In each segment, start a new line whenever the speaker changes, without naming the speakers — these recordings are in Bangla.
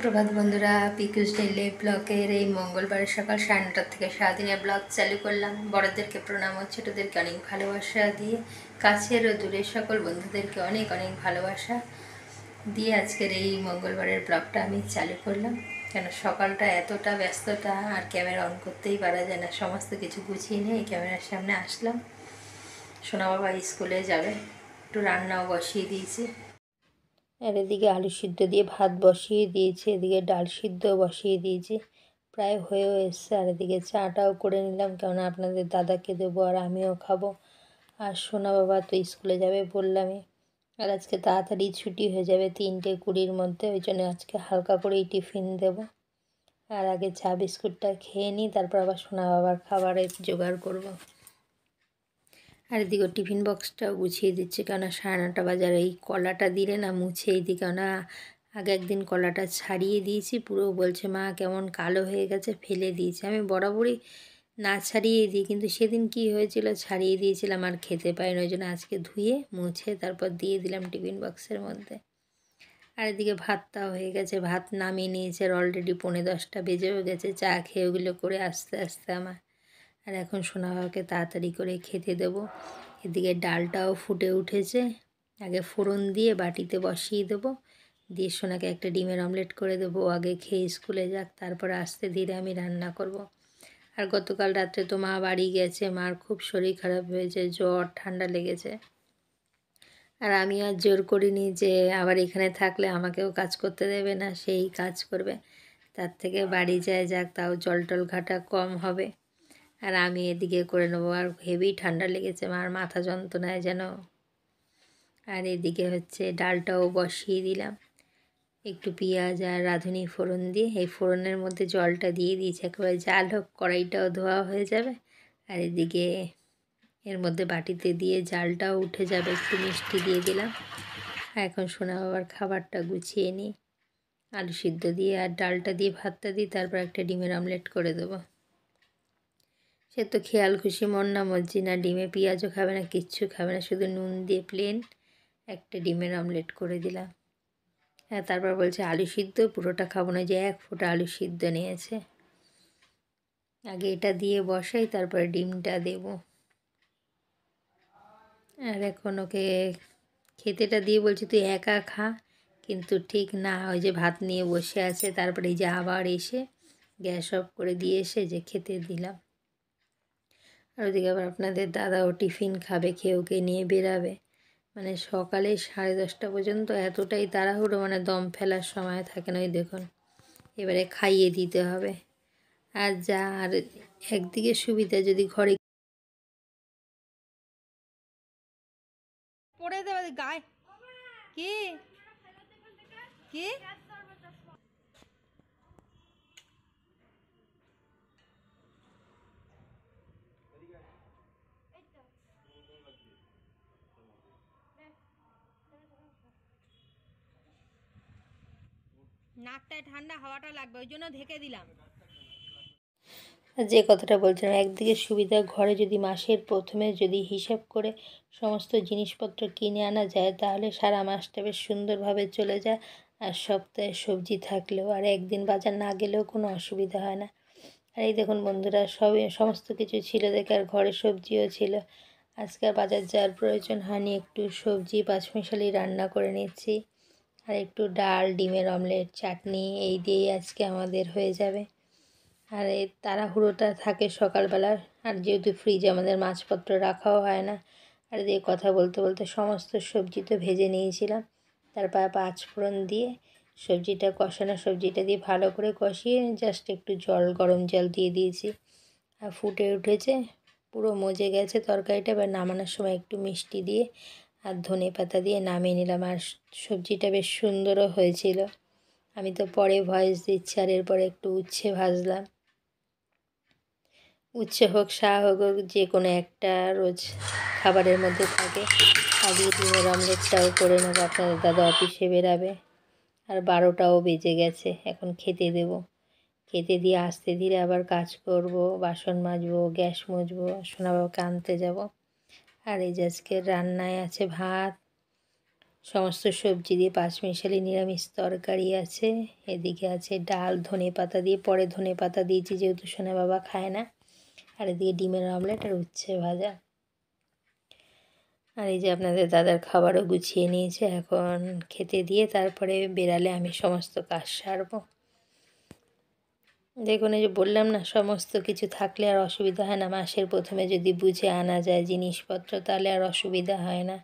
সুপ্রভাত বন্ধুরা, পিকুস ডেইলি ব্লগের এই মঙ্গলবারের সকাল 9:30 থেকে সারাদিনের ব্লগ চালু করলাম। বড়দেরকে প্রণাম ও ছোটোদেরকে অনেক ভালোবাসা দিয়ে, কাছের ও দূরের সকল বন্ধুদেরকে অনেক অনেক ভালোবাসা দিয়ে আজকের এই মঙ্গলবারের ব্লগটা আমি চালু করলাম। কেন সকালটা এতটা ব্যস্ততা আর ক্যামেরা অন করতেই পারা যায় না, সমস্ত কিছু গুছিয়ে নিয়ে এই ক্যামেরার সামনে আসলাম। সোনা বাবা স্কুলে যাবে, একটু রান্নাও বসিয়ে দিয়েছি। আর এদিকে আলু সিদ্ধ দিয়ে ভাত বসিয়ে দিয়েছি, এদিকে ডাল সিদ্ধ বসিয়ে দিয়েছি, প্রায় হয়েও এসছে। আর এদিকে চাটাও করে নিলাম, কেননা আপনাদের দাদাকে দেবো আর আমিও খাবো। আর সোনা বাবা তো স্কুলে যাবে বললামই, আর আজকে তাড়াতাড়ি ছুটি হয়ে যাবে 3:20-র মধ্যে, ওই জন্য আজকে হালকা করেই টিফিন দেবো। আর আগে চা বিস্কুটটা খেয়ে নিই, তারপর আবার সোনা বাবার খাবারের জোগাড় করব। আর এদিকে টিফিন বক্সটাও গুছিয়ে দিচ্ছে, কেননা 9:30 বাজার এই কলাটা দিলে না মুছে এইদিকে, কেননা আগে একদিন কলাটা ছাড়িয়ে দিয়েছি, পুরো বলছে মা কেমন কালো হয়ে গেছে, ফেলে দিয়েছি। আমি বরাবরই না ছাড়িয়ে দিই, কিন্তু সেদিন কি হয়েছিল ছাড়িয়ে দিয়েছিলাম আর খেতে পাইনি, ওই জন্য আজকে ধুয়ে মুছে তারপর দিয়ে দিলাম টিফিন বক্সের মধ্যে। আর এদিকে ভাতটাও হয়ে গেছে, ভাত নামিয়ে নিয়েছে, আর অলরেডি 9:45 বেজেও গেছে। চা খেয়ে ওগুলো করে আস্তে আস্তে আমার, আর এখন সোনা বাবাকে তাড়াতাড়ি করে খেতে দেবো। এদিকে ডালটাও ফুটে উঠেছে, আগে ফোড়ন দিয়ে বাটিতে বসিয়ে দেবো, দিয়ে সোনাকে একটা ডিমের অমলেট করে দেবো, আগে খেয়ে স্কুলে যাক, তারপর আস্তে ধীরে আমি রান্না করব। আর গতকাল রাত্রে তো মা বাড়ি গেছে, মার খুব শরীর খারাপ হয়েছে, জ্বর ঠান্ডা লেগেছে। আর আমি আর জোর করিনি যে আবার এখানে থাকলে আমাকেও কাজ করতে দেবে না, সেই কাজ করবে, তার থেকে বাড়ি যায় যাক, তাও জল টল ঘাটা কম হবে। আর আমি এদিকে করে নেবো। আর হেভি ঠান্ডা লেগেছে, মার মাথা যন্ত্রণায় যেন। আর এদিকে হচ্ছে ডালটাও বসিয়ে দিলাম, একটু পেঁয়াজ আর রাঁধুনি ফোড়ন দিয়ে, এই ফোড়নের মধ্যে জলটা দিয়ে দিয়েছি, একেবারে জাল হোক, কড়াইটাও ধোয়া হয়ে যাবে। আর এদিকে এর মধ্যে বাটিতে দিয়ে জালটাও উঠে যাবে, একটু মিষ্টি দিয়ে দিলাম। এখন সোনা বাবার খাবারটা গুছিয়ে নিই, আলু সিদ্ধ দিয়ে আর ডালটা দিয়ে ভাতটা দিই, তারপর একটা ডিমের অমলেট করে দেবো। সে তো খেয়াল খুশি মন না মর্জি, না ডিমে পেঁয়াজও খাবে না, কিচ্ছু খাবে না, শুধু নুন দিয়ে প্লেন একটা ডিমের অমলেট করে দিলাম। হ্যাঁ, তারপর বলছে আলু সিদ্ধ পুরোটা খাবো না, যে 1 ফোঁটা আলু সিদ্ধ নিয়েছে। আগে এটা দিয়ে বসাই, তারপরে ডিমটা দেব। আর এখন ওকে খেতেটা দিয়ে বলছি তুই একা খা, কিন্তু ঠিক না, ওই যে ভাত নিয়ে বসে আছে, তারপরে এই যে আবার এসে গ্যাস অফ করে দিয়ে এসে যে খেতে দিলাম। আর ওদিকে আবার আপনাদের দাদাও টিফিন খাবে, খেয়ে ওকে নিয়ে বেরাবে, মানে সকালে 10:30 পর্যন্ত এতটাই তাড়াহুড়ো, মানে দম ফেলার সময় থাকে না। ওই দেখুন এবারে খাইয়ে দিতে হবে। আর যা, আর একদিকে সুবিধা, যদি ঘরে পড়ে দেবে গায়ে। কি কি নাকটায় ঠান্ডা হাওয়াটা লাগবে, ওই জন্য ঢেকে দিলাম। যে কথাটা বলছিলাম, একদিকে সুবিধা, ঘরে যদি মাসের প্রথমে যদি হিসাব করে সমস্ত জিনিসপত্র কিনে আনা যায়, তাহলে সারা মাসটা বেশ সুন্দরভাবে চলে যায়। আর সপ্তাহে সবজি থাকলেও আর একদিন বাজার না গেলেও কোনো অসুবিধা হয় না। আর এই দেখুন বন্ধুরা, সমস্ত কিছু ছিল দেখে, আর ঘরে সবজিও ছিল, আজকে আর বাজার যাওয়ার প্রয়োজন হয়নি। একটু সবজি পাঁচমিশালি রান্না করে নিচ্ছি, আর একটু ডাল, ডিমের অমলেট, চাটনি, এই দিয়েই আজকে আমাদের হয়ে যাবে। আর এই তাড়াহুড়োটা থাকে সকালবেলার, আর যেহেতু ফ্রিজে আমাদের মাছপত্র রাখাও হয় না। আর দিয়ে কথা বলতে বলতে সমস্ত সবজি তো ভেজে নিয়েছিলাম, তারপর পাঁচফোড়ন দিয়ে সবজিটা কষানো, সবজিটা দিয়ে ভালো করে কষিয়ে জাস্ট একটু গরম জল দিয়ে দিয়েছি, আর ফুটে উঠেছে, পুরো মজে গেছে তরকারিটা। এবার নামানোর সময় একটু মিষ্টি দিয়ে আর ধনেপাতা দিয়ে নামিয়ে নিলাম। আর সবজিটা বেশ সুন্দরও হয়েছিল। আমি তো পরে ভয়েস দিচ্ছি। আর এরপরে একটু উচ্ছে ভাজলাম, উচ্ছে হোক শাক হোক, যে কোনো একটা রোজ খাবারের মধ্যে থাকে। আজকে ডিমের অমলেটটাও করে নেবো, আপনাদের দাদা অফিসে বেরাবে, আর 12টাও বেজে গেছে, এখন খেতে দেব। খেতে দিয়ে আস্তে ধীরে আবার কাজ করব, বাসন মাজবো, গ্যাস মুছবো, সোনাবাবুকে আনতে যাব। আর এই যে আজকের রান্নায় আছে ভাত, সমস্ত সবজি দিয়ে পাঁচমিশালি নিরামিষ তরকারি আছে। এদিকে আছে ডাল ধনে পাতা দিয়ে, পরে ধনে পাতা দিয়েছি যেহেতু সোনা বাবা খায় না। আর এদিকে ডিমের অমলেট আর উচ্ছে ভাজা। আর এই যে আপনাদের দাদার খাবারও গুছিয়ে নিয়েছে, এখন খেতে দিয়ে তারপরে বেরালে আমি সমস্ত কাজ সারবো। দেখুন এই যে বললাম না, সমস্ত কিছু থাকলে আর অসুবিধা হয় না। মাসের প্রথমে যদি বুঝে আনা যায় জিনিসপত্র তাহলে আর অসুবিধা হয় না।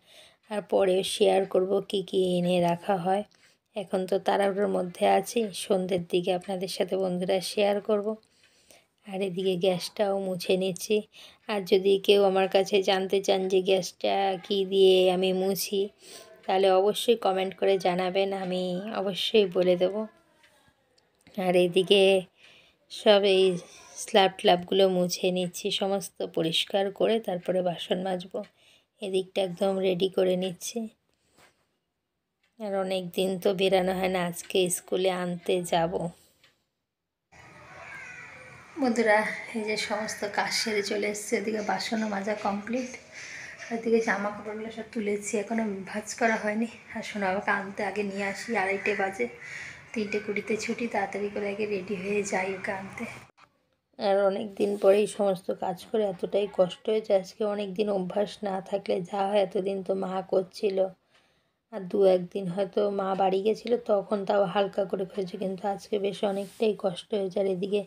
আর পরে শেয়ার করব কি কি এনে রাখা হয়। এখন তো তাড়াহুড়োর মধ্যে আছি, সন্ধ্যের দিকে আপনাদের সাথে বন্ধুরা শেয়ার করব। আর এদিকে গ্যাসটাও মুছে নিচ্ছি। আর যদি কেউ আমার কাছে জানতে চান যে গ্যাসটা কি দিয়ে আমি মুছি, তাহলে অবশ্যই কমেন্ট করে জানাবেন, আমি অবশ্যই বলে দেব। আর এদিকে সব এই স্ল্যাব ট্ল্যাবগুলো মুছে নিচ্ছি, সমস্ত পরিষ্কার করে তারপরে বাসন মাজবো। এদিকটা একদম রেডি করে নিচ্ছি। আর অনেক দিন তো বেরানো হয় না, আজকে স্কুলে আনতে যাব। বন্ধুরা এই যে সমস্ত কাজ সেরে চলে এসছে, এদিকে বাসনও মাজা কমপ্লিট। এদিকে জামা কাপড়গুলো সব তুলেছি, এখনও ভাঁজ করা হয়নি। আর সোনা বাবাকে আনতে আগে নিয়ে আসি, 2:30 বাজে, 3:20 ছুটি, তাড়াতাড়ি করে আগে রেডি হয়ে যাই ওকে আনতে। আর অনেক দিন পরেই সমস্ত কাজ করে এতটাই কষ্ট হয়েছে আজকে। অনেক দিন অভ্যাস না থাকলে যা হয়, এতদিন তো মা করছিল, আর 2-1 দিন হয়তো মা বাড়ি গেছিলো তখন তাও হালকা করে করেছে, কিন্তু আজকে বেশ অনেকটাই কষ্ট হয়েছে। আর এদিকে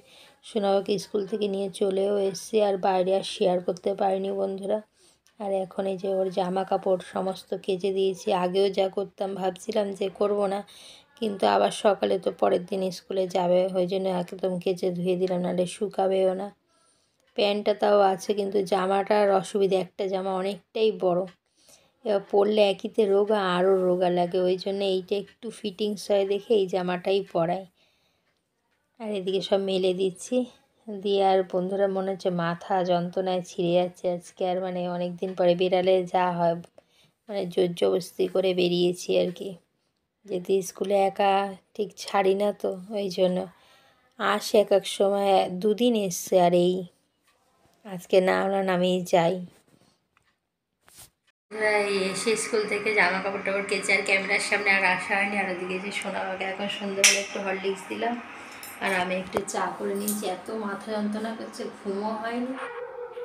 সোনাবাকে স্কুল থেকে নিয়ে চলেও এসেছি, আর বাইরে আর শেয়ার করতে পারিনি বন্ধুরা। আর এখন এই যে ওর জামা কাপড় সমস্ত কেচে দিয়েছি। আগেও যা করতাম ভাবছিলাম যে করব না, কিন্তু আবার সকালে তো পরের দিন স্কুলে যাবে, ওই জন্য একদম কেচে ধুয়ে দিলাম, নাহলে শুকাবেও না। প্যান্টটা তাও আছে, কিন্তু জামাটার অসুবিধা, একটা জামা অনেকটাই বড়, এবার পরলে একইতে রোগা আরও রোগা লাগে, ওই জন্য এইটা একটু ফিটিংস হয় দেখে এই জামাটাই পরাই। আর এদিকে সব মেলে দিচ্ছি দিয়ে, আর বন্ধুরা মনে হচ্ছে মাথা যন্ত্রণায় ছিঁড়ে যাচ্ছে আজকে। আর মানে অনেক দিন পরে বেরালে যা হয়, মানে জোর জবরদস্তি করে বেরিয়েছি আর কি, যেহেতু স্কুলে একা ঠিক ছাড়ি না, তো ওই জন্য আসে এক এক সময় 2 দিন এসছে, আর এই আজকে না হলে আমি যাই। এসে স্কুল থেকে জামা কাপড় টাপড় কেচে আর ক্যামেরার সামনে আর আসা হয়নি। আর ওদিকে যে সোনাবাকে এখন সন্ধ্যাবেলা একটু হরলিক্স দিলাম, আর আমি একটু চা করে নিয়েছি। এত মাথা যন্ত্রণা করছে, ঘুমও হয়নি।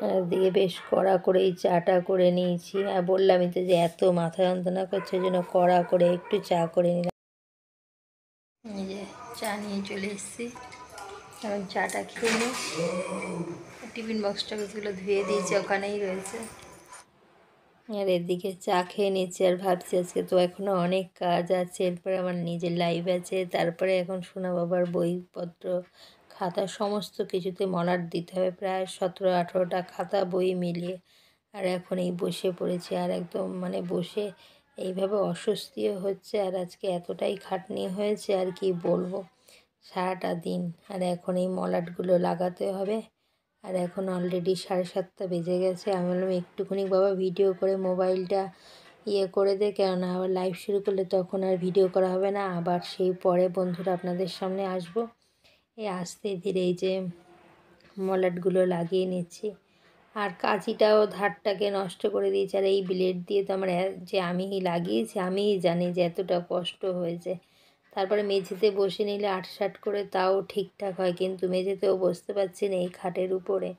আর ওদিকে বেশ কড়া করেই চাটা করে নিয়েছি। আর বললামই তো যে এত মাথা যন্ত্রণা করছে, ওই জন্য কড়া করে একটু চা করে নিলাম। এই যে চা নিয়ে চলে এসেছি, এখন চাটা খেয়ে নিই। টিফিন বক্স টক্সগুলো ধুয়ে দিয়েছি, ওখানেই রয়েছে। আর এদিকে চা খেয়ে নিচ্ছি, আর ভাবছি আজকে তো এখনও অনেক কাজ আছে, এরপরে আমার নিজের লাইভ আছে, তারপরে এখন সোনা বাবার বইপত্র খাতা সমস্ত কিছুতে মলাট দিতে হবে, প্রায় 17-18টা খাতা বই মিলিয়ে। আর এখন এই বসে পড়েছি, আর একদম মানে বসে এইভাবে অস্বস্তিও হচ্ছে। আর আজকে এতটাই খাটনি হয়েছে আর কি বলবো, সারাটা দিন। আর এখন এই মলাটগুলো লাগাতে হবে। আর এখন অলরেডি 7:30 বেজে গেছে। আমি বললাম একটুখানি বাবা ভিডিও করে মোবাইলটা করে দে, কেননা আবার লাইভ শুরু করলে তখন আর ভিডিও করা হবে না, আবার সেই পরে বন্ধুরা আপনাদের সামনে আসবো। এই আস্তে ধীরে এই যে মলাটগুলো লাগিয়ে নিচ্ছি। আর কাঁচিটাও ধারটাকে নষ্ট করে দিয়েছে। আর এই ব্লেড দিয়ে তো আমার যে আমি লাগিয়েছি আমিই জানি যে এতটা কষ্ট হয়েছে। তারপরে মেঝেতে বসে নিলে আটসাট করে তাও ঠিকঠাক হয়, কিন্তু মেঝেতেও বসতে পারছি না এই খাটের উপরে।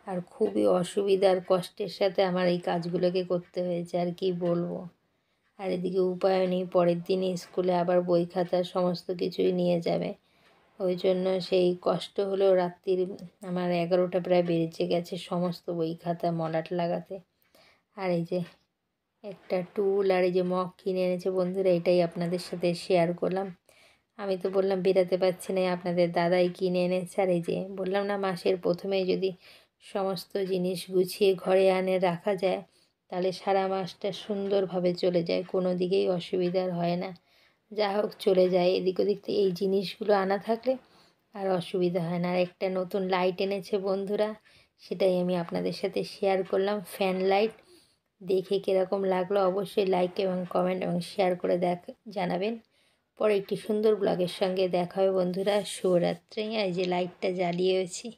আর খুবই অসুবিধার কষ্টের সাথে আমার এই কাজগুলোকে করতে হয়েছে, আর কি বলবো। আর এদিকে উপায় নেই, পরের দিন স্কুলে আবার বই খাতা সমস্ত কিছুই নিয়ে যাবে, ওই জন্য সেই কষ্ট হলেও রাত্রির আমার 11টা প্রায় বেজে গেছে সমস্ত বই খাতা মলাট লাগাতে। আর এই যে একটা টুল আর এই যে মগ কিনে এনেছে বন্ধুরা, এটাই আপনাদের সাথে শেয়ার করলাম। আমি তো বললাম বেরাতে পারছি না, আপনাদের দাদাই কিনে এনেছে। আর এই যে বললাম না, মাসের প্রথমেই যদি সমস্ত জিনিস গুছিয়ে ঘরে আনে রাখা যায়, তাহলে সারা মাসটা সুন্দরভাবে চলে যায়, কোনো দিকেই অসুবিধার হয় না। যা হোক চলে যায়, এদিক ওদিক থেকে এই জিনিসগুলো আনা থাকলে আর অসুবিধা হয় না। আর একটা নতুন লাইট এনেছে বন্ধুরা, সেটাই আমি আপনাদের সাথে শেয়ার করলাম, ফ্যান লাইট। দেখে কীরকম লাগলো অবশ্যই লাইক এবং কমেন্ট এবং শেয়ার করে জানাবেন। পরে একটি সুন্দর ব্লগের সঙ্গে দেখা হবে বন্ধুরা। শুভরাত্রি। এই যে লাইটটা জ্বালিয়েছি।